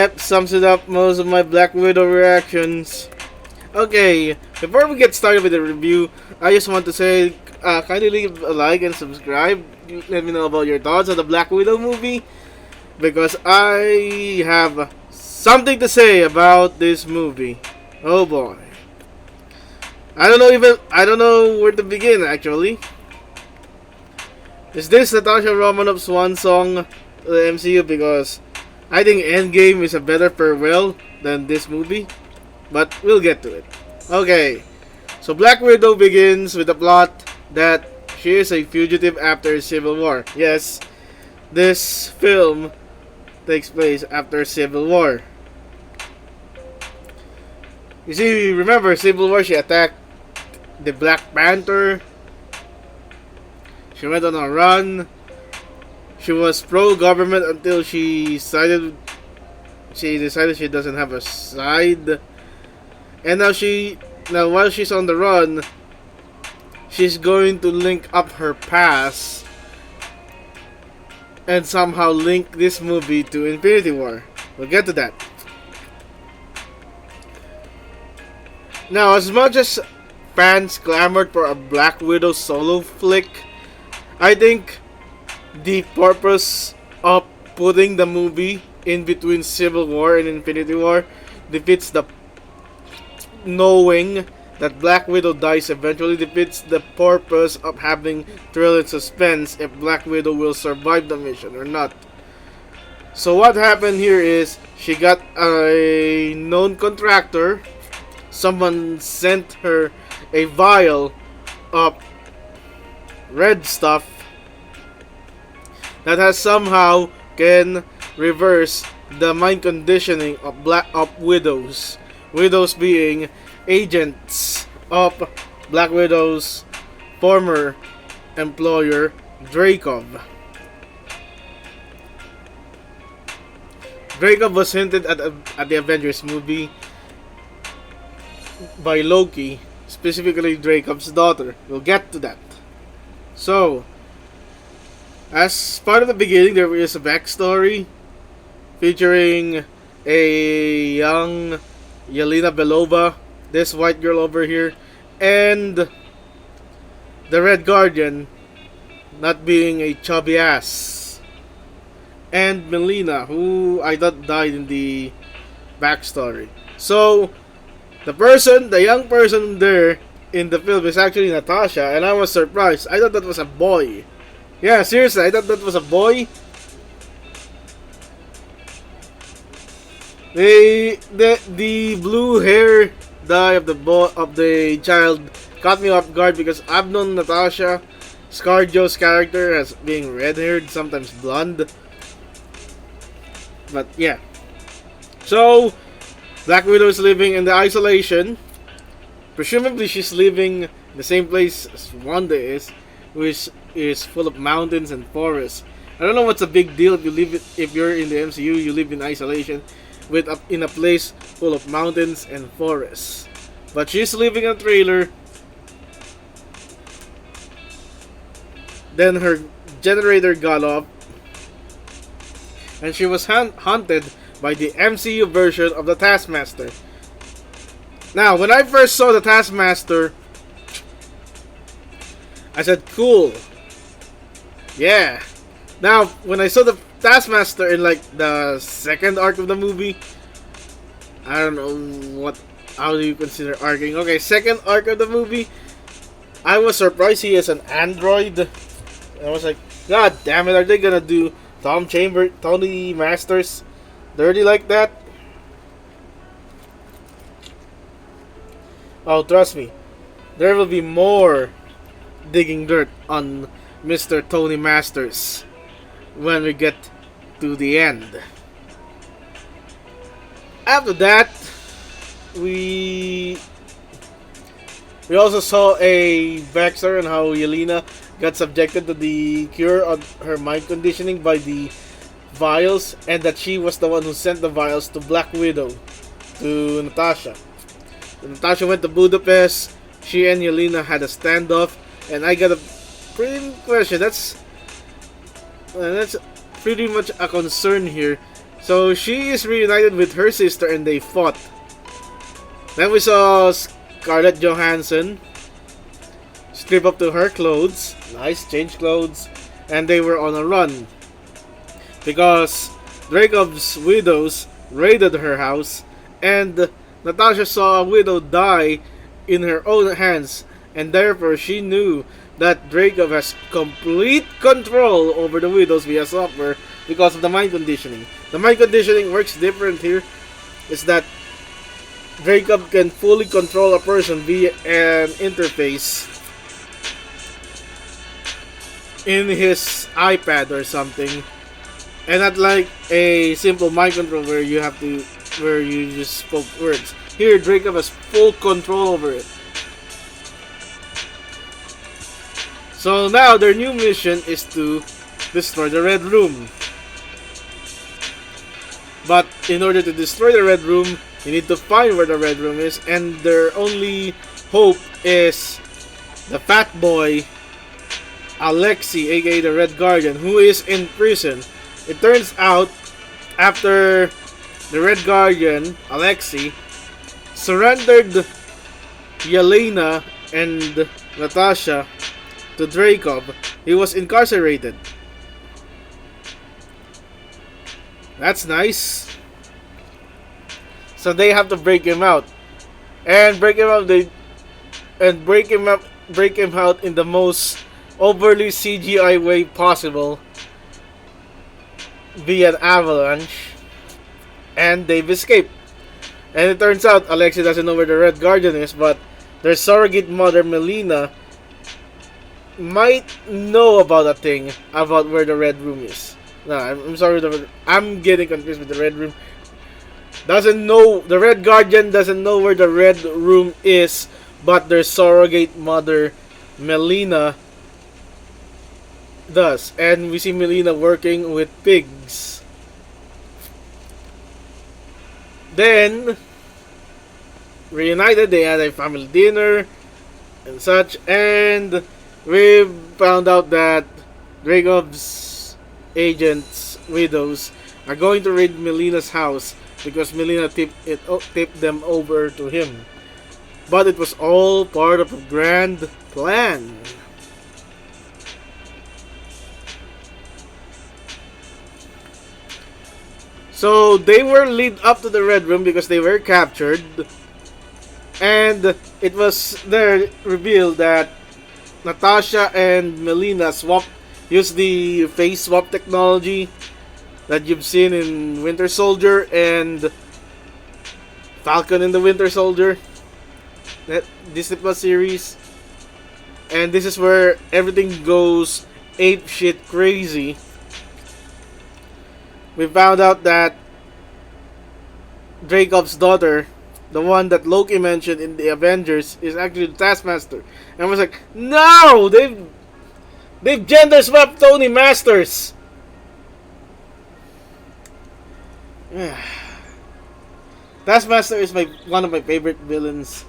Yep, sums it up most of my Black Widow reactions. Okay, before we get started with the review, I just want to say, kindly leave a like and subscribe. Let me know about your thoughts on the Black Widow movie, because I have something to say about this movie. Oh boy. I don't know where to begin actually. Is this Natasha Romanoff's one song to the MCU? Because I think Endgame is a better farewell than this movie. But we'll get to it. Okay. So Black Widow begins with the plot that she is a fugitive after Civil War. Yes, this film takes place after Civil War. You see, remember Civil War, she attacked the Black Panther. She went on a run. She was pro-government until she decided she doesn't have a side. And now while she's on the run, she's going to link up her past and somehow link this movie to Infinity War. We'll get to that. Now, as much as fans clamored for a Black Widow solo flick, I think the purpose of putting the movie in between Civil War and Infinity War defeats the knowing that Black Widow dies eventually defeats the purpose of having thrill and suspense if Black Widow will survive the mission or not. So what happened here is she got a known contractor. Someone sent her a vial of red stuff that has somehow can reverse the mind conditioning of widows. Widows being agents of Black Widow's former employer, Dreykov. Dreykov was hinted at the Avengers movie by Loki, specifically Dreykov's daughter. We'll get to that. So, as part of the beginning, there is a backstory featuring a young Yelena Belova, this white girl over here, and the Red Guardian, not being a chubby ass, and Melina, who I thought died in the backstory. So, the young person there in the film is actually Natasha, and I was surprised. I thought that was a boy. Yeah, seriously, I thought that was a boy. The blue hair dye of the child caught me off guard because I've known Natasha ScarJo's character as being red-haired, sometimes blonde. But yeah. So Black Widow is living in the isolation. Presumably she's living in the same place as Wanda is, which is full of mountains and forests. I don't know what's a big deal if you're in the MCU, you live in isolation in a place full of mountains and forests. But she's living in a trailer. Then her generator got off, and she was hunted by the MCU version of the Taskmaster. Now, when I first saw the Taskmaster, I said, cool. Yeah. Now, when I saw the Taskmaster in like the second arc of the movie, I don't know how do you consider arcing? Okay, second arc of the movie, I was surprised he is an android. I was like, God damn it, are they gonna do Tony Masters dirty like that? Oh, trust me, there will be more digging dirt on Mr. Tony Masters when we get to the end. After that, we also saw a backstory on how Yelena got subjected to the cure of her mind conditioning by the vials, and that she was the one who sent the vials to Black Widow, to Natasha. Natasha went to Budapest. She and Yelena had a standoff, and I got a pretty question. That's pretty much a concern here. So she is reunited with her sister and they fought. Then we saw Scarlett Johansson strip up to her clothes. Nice, change clothes. And they were on a run. Because Dracov's widows raided her house. And Natasha saw a widow die in her own hands. And therefore she knew that Dracov has complete control over the widows via software because of the mind conditioning. The mind conditioning works different here. It's that Dracov can fully control a person via an interface in his iPad or something, and not like a simple mind control where you just spoke words. Here, Dracov has full control over it. So now their new mission is to destroy the Red Room. But in order to destroy the Red Room, you need to find where the Red Room is, and their only hope is the fat boy, Alexei, aka the Red Guardian, who is in prison. It turns out, after the Red Guardian, Alexei, surrendered Yelena and Natasha to Dracov, he was incarcerated. That's nice. So they have to break him out, and break him out in the most overly CGI way possible via an avalanche, and they've escaped. And it turns out Alexei doesn't know where the Red Guardian is, but their surrogate mother Melina might know about a thing about where the Red Room is. No, I'm sorry, I'm getting confused with the Red Room. The Red Guardian doesn't know where the Red Room is, but their surrogate mother Melina does. And we see Melina working with pigs. Then, reunited, they had a family dinner and such, and we found out that Dragov's agents, widows, are going to raid Melina's house because Melina tipped them over to him. But it was all part of a grand plan. So they were lead up to the Red Room because they were captured, and it was there revealed that Natasha and Melina used the face swap technology that you've seen in Winter Soldier and Falcon and the Winter Soldier, that Disney Plus series. And this is where everything goes ape shit crazy. We found out that Dracov's daughter, the one that Loki mentioned in the Avengers, is actually the Taskmaster. And I was like, no! They've gender swapped Tony Masters! Taskmaster is one of my favorite villains.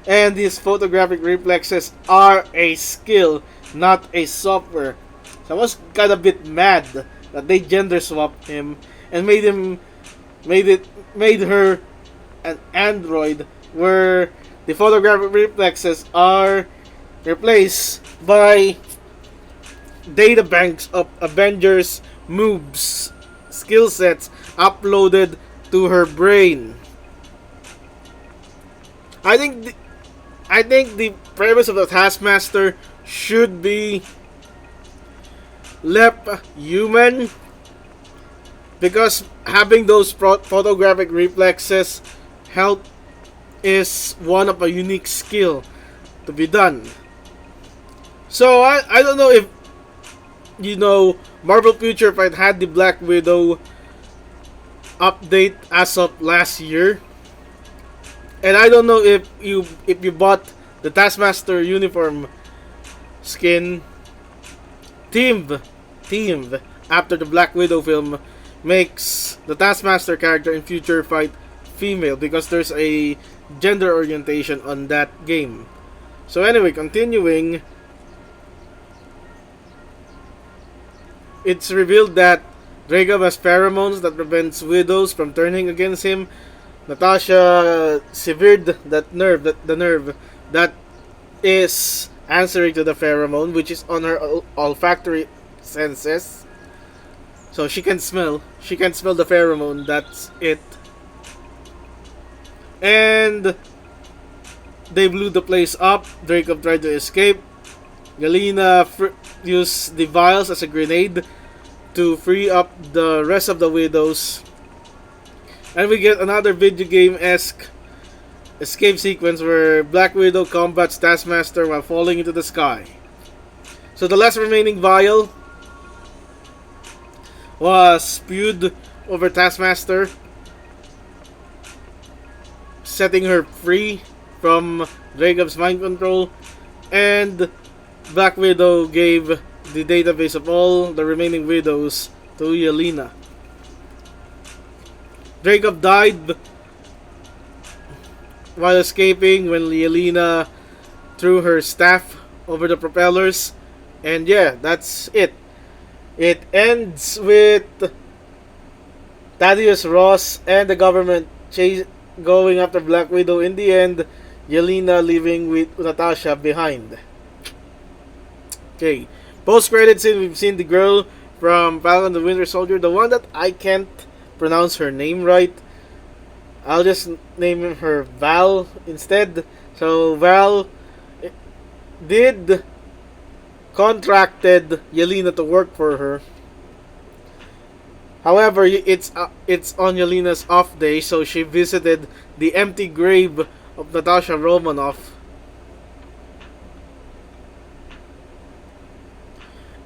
And his photographic reflexes are a skill, not a software. So I was kind of a bit mad that they gender swapped him and made her an android where the photographic reflexes are replaced by databanks of Avengers moves, skill sets uploaded to her brain. I think the premise of the Taskmaster should be left human, because having those photographic reflexes is one of a unique skill to be done. So I don't know if Marvel Future Fight had the Black Widow update as of last year, and I don't know if you bought the Taskmaster uniform skin themed after the Black Widow film makes the Taskmaster character in Future Fight female, because there's a gender orientation on that game. So anyway, continuing, it's revealed that Dracob has pheromones that prevents widows from turning against him. Natasha severed the nerve that is answering to the pheromone, which is on her olfactory senses. So she can smell. She can smell the pheromone. That's it. And they blew the place up. Dracob tried to escape. Yelena used the vials as a grenade to free up the rest of the widows. And we get another video game-esque escape sequence where Black Widow combats Taskmaster while falling into the sky. So the last remaining vial was spewed over Taskmaster, setting her free from Dracob's mind control, and Black Widow gave the database of all the remaining widows to Yelena. Dracob died while escaping when Yelena threw her staff over the propellers. And yeah, that's it. It ends with Thaddeus Ross and the government going after Black Widow. In the end, Yelena leaving with Natasha behind. Okay, post-credit scene, we've seen the girl from Falcon the Winter Soldier, the one that I can't pronounce her name right. I'll just name her Val instead. So Val did contracted Yelena to work for her. However, it's on Yelena's off day, so she visited the empty grave of Natasha Romanoff.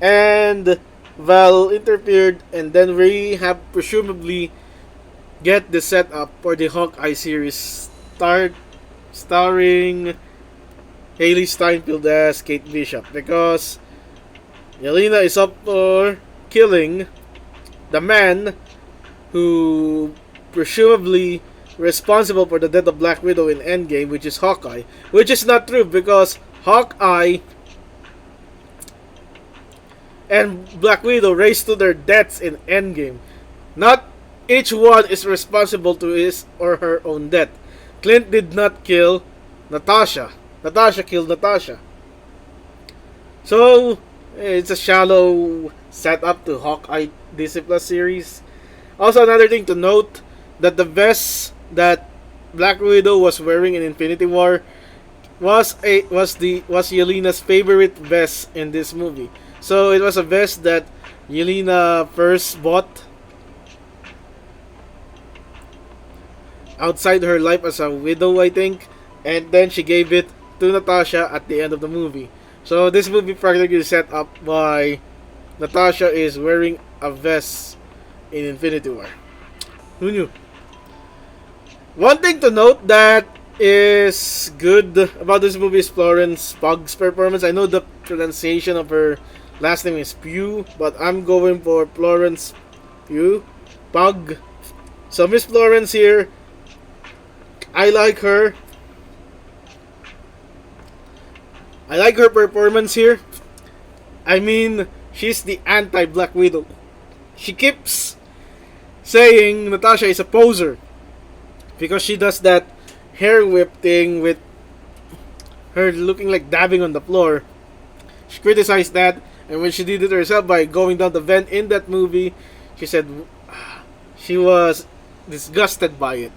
And Val interfered, and then we have presumably get the setup for the Hawkeye series starring Haley Steinfeld as Kate Bishop, because Yelena is up for killing the man who presumably responsible for the death of Black Widow in Endgame, which is Hawkeye. Which is not true, because Hawkeye and Black Widow raised to their deaths in Endgame. Not each one is responsible to his or her own death. Clint did not kill Natasha. Natasha killed Natasha. So, it's a shallow setup to Hawkeye Disney Plus series. Also, another thing to note, that the vest that Black Widow was wearing in Infinity War was Yelena's favorite vest in this movie. So it was a vest that Yelena first bought outside her life as a widow, I think, and then she gave it to Natasha at the end of the movie. So this movie practically set up by Natasha is wearing a vest in Infinity War. Who knew? One thing to note that is good about this movie is Florence Pugh's performance. I know the pronunciation of her last name is Pugh, but I'm going for Florence Pugh. So Miss Florence here, I like her. I like her performance here. I mean, she's the anti-Black Widow. She keeps saying Natasha is a poser because she does that hair whip thing with her looking like dabbing on the floor. She criticized that, and when she did it herself by going down the vent in that movie, she said she was disgusted by it.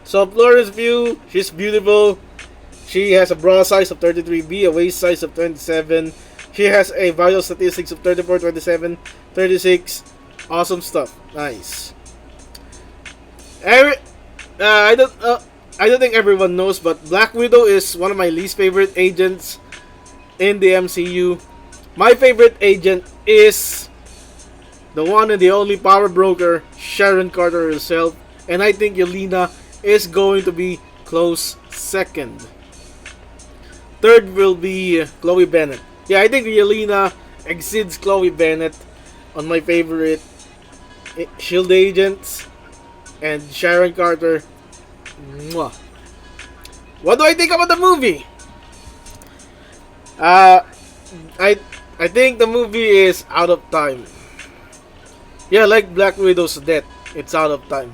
So Florence Pugh, she's beautiful. She has a bra size of 33B, a waist size of 27. She has a vital statistics of 34, 27, 36. Awesome stuff. Nice. I don't think everyone knows, but Black Widow is one of my least favorite agents in the MCU. My favorite agent is the one and the only power broker, Sharon Carter herself. And I think Yelena is going to be close second. Third will be Chloe Bennett. Yeah, I think Yelena exceeds Chloe Bennett on my favorite SHIELD agents. And Sharon Carter. Mwah. What do I think about the movie? Uh, I I think the movie is out of time. Yeah, like Black Widow's death, it's out of time.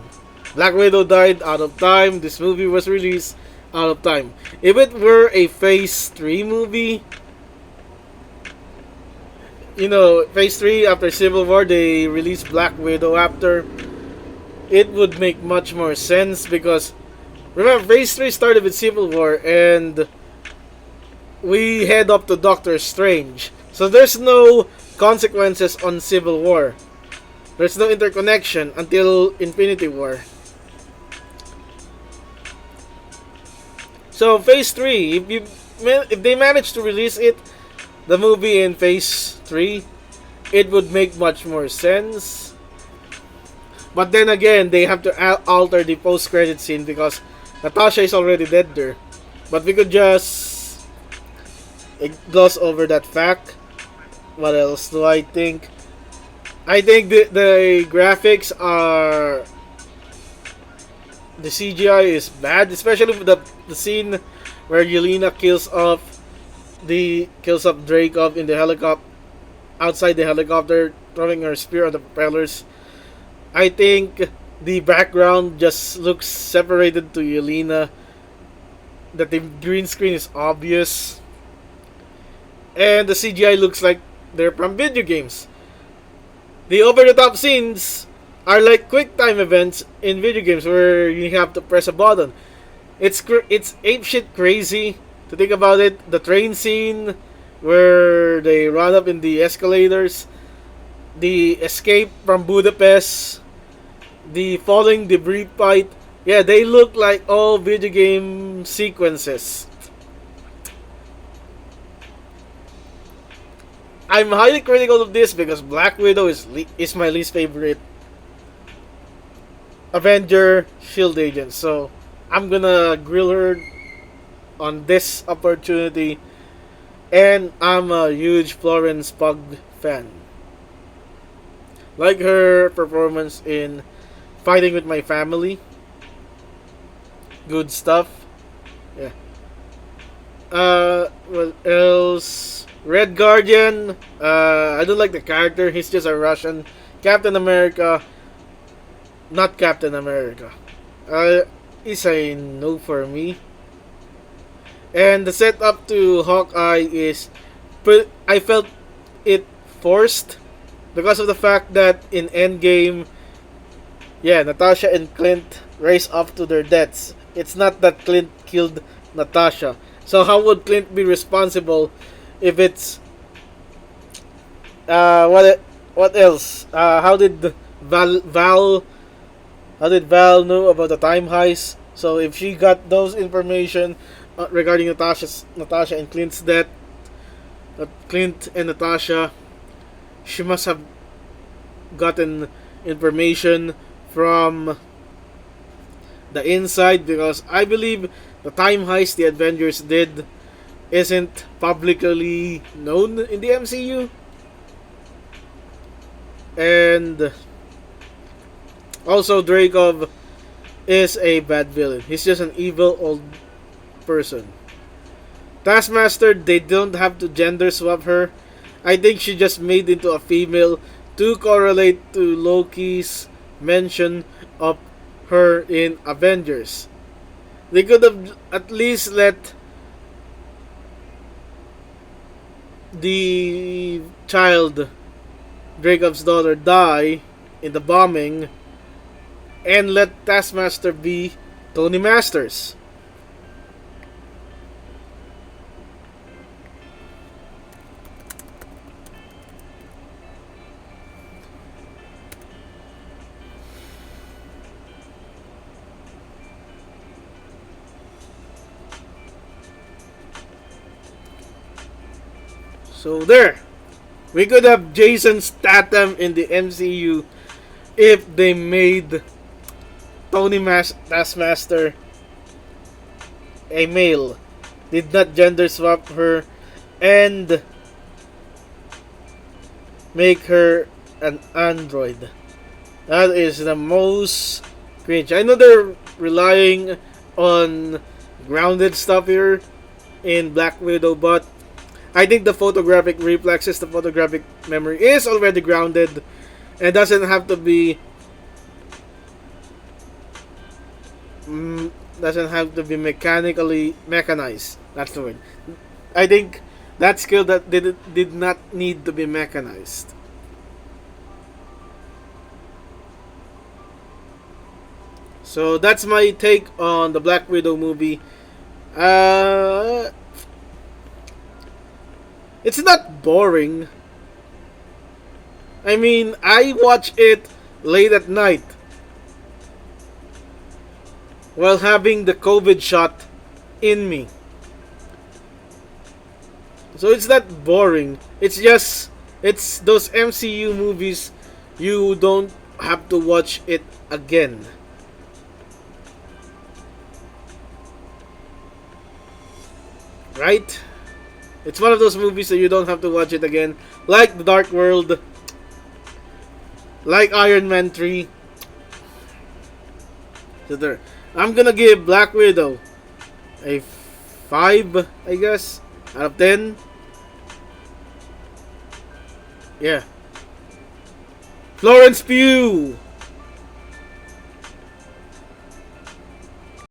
Black Widow died out of time. This movie was released out of time. If it were a Phase 3 movie, Phase 3 after Civil War, they released Black Widow after, it would make much more sense because remember, Phase 3 started with Civil War and we head up to Doctor Strange. So there's no consequences on Civil War. There's no interconnection until Infinity War. So Phase 3, if they manage to release the movie in Phase 3, it would make much more sense. But then again, they have to alter the post-credit scene because Natasha is already dead there. But we could just gloss over that fact. What else do I think? I think the graphics are... The CGI is bad, especially with the scene where Yelena kills off Dreykov in the helicopter, outside the helicopter, throwing her spear on the propellers. I think the background just looks separated to Yelena. That the green screen is obvious, and the CGI looks like they're from video games. The over-the-top scenes are like quick time events in video games where you have to press a button. It's apeshit crazy to think about it. The train scene where they run up in the escalators, the escape from Budapest, the falling debris fight. Yeah, they look like all video game sequences. I'm highly critical of this because Black Widow is my least favorite Avenger Shield agent. So I'm gonna grill her on this opportunity, and I'm a huge Florence Pugh fan. Like her performance in Fighting with My Family. Good stuff. Yeah. What else? Red Guardian. I don't like the character. He's just a Russian. Captain America. Not Captain America. Is a no for me. And the setup to Hawkeye is, I felt it forced because of the fact that in Endgame, yeah, Natasha and Clint race up to their deaths. It's not that Clint killed Natasha. So how would Clint be responsible if it's what else? How did Val know about the time heist? So if she got those information regarding Natasha and Clint's death, Clint and Natasha, she must have gotten information from the inside, because I believe the time heist the Avengers did isn't publicly known in the MCU. And also, Dreykov is a bad villain. He's just an evil old person. Taskmaster, they don't have to gender swap her. I think she just made into a female to correlate to Loki's mention of her in Avengers. They could have at least let the child, Dreykov's daughter, die in the bombing, and let Taskmaster be Tony Masters. So there, we could have Jason Statham in the MCU if they made Taskmaster a male, did not gender swap her, and make her an android. That is the most cringe. I know they're relying on grounded stuff here in Black Widow, but I think the photographic reflexes, the photographic memory is already grounded and doesn't have to be mechanically mechanized. That's the word. I think that skill that did not need to be mechanized. So that's my take on the Black Widow movie. Uh, it's not boring. I mean, I watch it late at night while having the COVID shot in me. So it's not boring. It's those MCU movies you don't have to watch it again. Right? It's one of those movies that you don't have to watch it again. Like The Dark World, like Iron Man 3. So there. I'm gonna give Black Widow a 5, I guess, out of 10. Yeah. Florence Pugh!